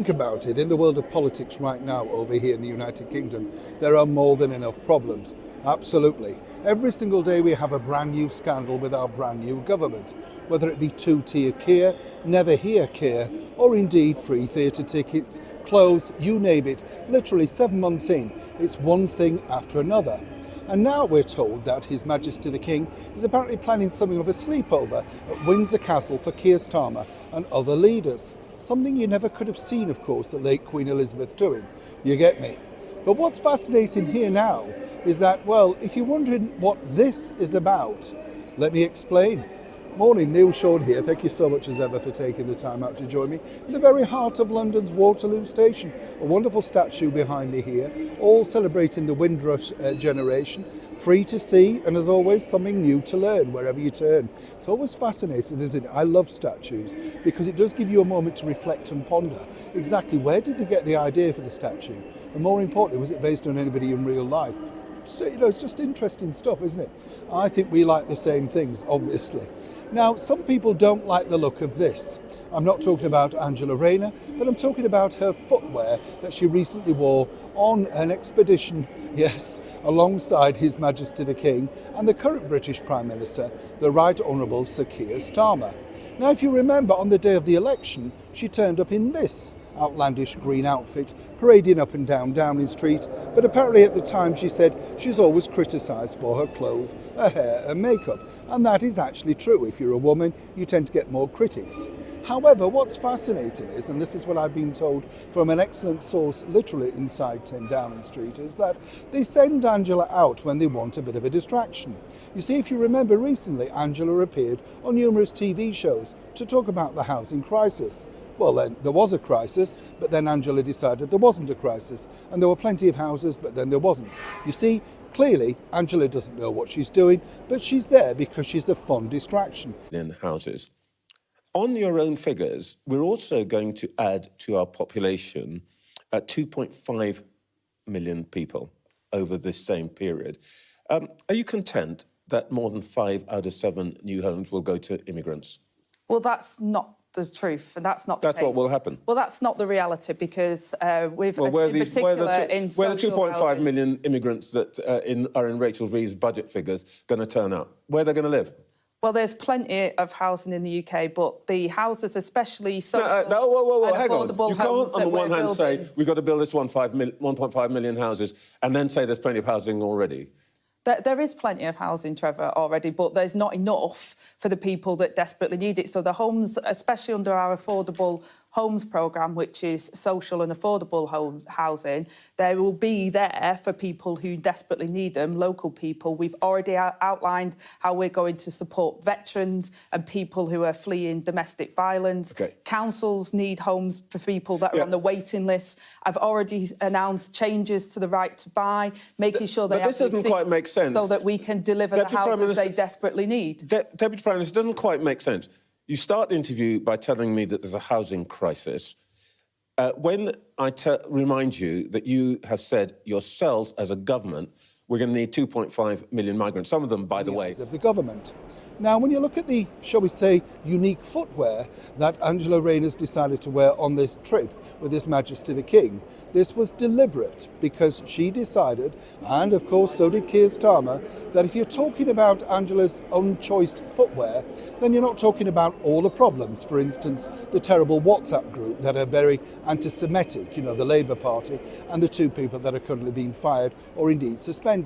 think about it, in the world of politics right now over here in the United Kingdom, there are more than enough problems. Absolutely. Every single day we have a brand new scandal with our brand new government, whether it be two-tier Keir, never hear Keir, or indeed free theatre tickets, clothes, you name it. Literally 7 months in, it's one thing after another. And now we're told that His Majesty the King is apparently planning something of a sleepover at Windsor Castle for Keir Starmer and other leaders. Something you never could have seen, of course, the late Queen Elizabeth doing. You get me? But what's fascinating here now is that, well, if you're wondering what this is about, let me explain. Morning, Neil Sean here. Thank you so much as ever for taking the time out to join me in the very heart of London's Waterloo station. A wonderful statue behind me here, all celebrating the Windrush generation. Free to see, and as always, something new to learn wherever you turn. It's always fascinating, isn't it? I love statues because it does give you a moment to reflect and ponder exactly where did they get the idea for the statue, and more importantly, was it based on anybody in real life? So, it's just interesting stuff, isn't it? I think we like the same things, obviously. Now, some people don't like the look of this. I'm not talking about Angela Rayner, but I'm talking about her footwear that she recently wore on an expedition, yes, alongside His Majesty the King and the current British Prime Minister, the Right Honourable Sir Keir Starmer. Now, if you remember, on the day of the election, she turned up in this outlandish green outfit, parading up and down Downing Street, but apparently at the time she said she's always criticised for her clothes, her hair and makeup, and that is actually true. If you're a woman, you tend to get more critics. However, what's fascinating is, and this is what I've been told from an excellent source literally inside 10 Downing Street, is that they send Angela out when they want a bit of a distraction. You see, if you remember recently, Angela appeared on numerous TV shows to talk about the housing crisis. Well, then there was a crisis, but then Angela decided there wasn't a crisis, and there were plenty of houses, but then there wasn't. You see, clearly Angela doesn't know what she's doing, but she's there because she's a fun distraction. In houses. On your own figures, we're also going to add to our population 2.5 million people over this same period. Are you content that more than 5 out of 7 new homes will go to immigrants? Well, that's not the truth, and that's not the case. That's what will happen. Well, that's not the reality, because we've, where in particular, in where the 2.5 housing, million immigrants that are in Rachel Reeves' budget figures going to turn up? Where are they going to live? Well, there's plenty of housing in the UK, but the houses, especially social whoa, hang on. affordable You can't, homes on the one hand, say we've got to build this 1.5 million houses, and then say there's plenty of housing already. There is plenty of housing, Trevor, already, but there's not enough for the people that desperately need it. So the homes, especially under our affordable homes programme, which is social and affordable housing, they will be there for people who desperately need them, local people. We've already outlined how we're going to support veterans and people who are fleeing domestic violence. Okay. Councils need homes for people that are on the waiting list. I've already announced changes to the right to buy, making sure they but this doesn't quite make sense. So that we can deliver the houses they desperately need. Deputy Prime Minister, doesn't quite make sense. You start the interview by telling me that there's a housing crisis. When I remind you that you have said yourselves as a government, we're going to need 2.5 million migrants, some of them, by the way. Of the government. Now, when you look at the, shall we say, unique footwear that Angela Rayner's decided to wear on this trip with His Majesty the King, this was deliberate because she decided, and of course so did Keir Starmer, that if you're talking about Angela's unchoiced footwear, then you're not talking about all the problems. For instance, the terrible WhatsApp group that are very anti-Semitic, the Labour Party, and the 2 people that are currently being fired or indeed suspended.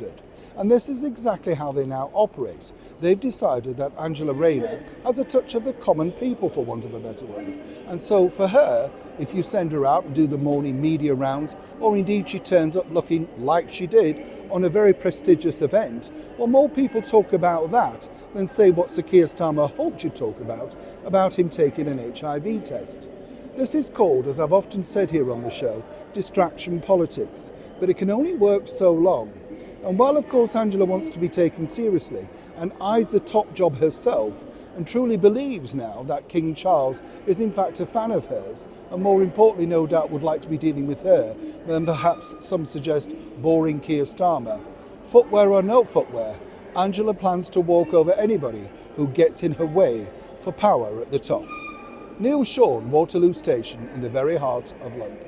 And this is exactly how they now operate. They've decided that Angela Rayner has a touch of the common people, for want of a better word. And so for her, if you send her out and do the morning media rounds, or indeed she turns up looking like she did on a very prestigious event, well, more people talk about that than say what Sir Keir Starmer hoped you'd talk about him taking an HIV test. This is called, as I've often said here on the show, distraction politics, but it can only work so long. And while, of course, Angela wants to be taken seriously and eyes the top job herself and truly believes now that King Charles is in fact a fan of hers, and more importantly, no doubt would like to be dealing with her than perhaps some suggest boring Keir Starmer, footwear or no footwear, Angela plans to walk over anybody who gets in her way for power at the top. Neil Sean, Waterloo Station in the very heart of London.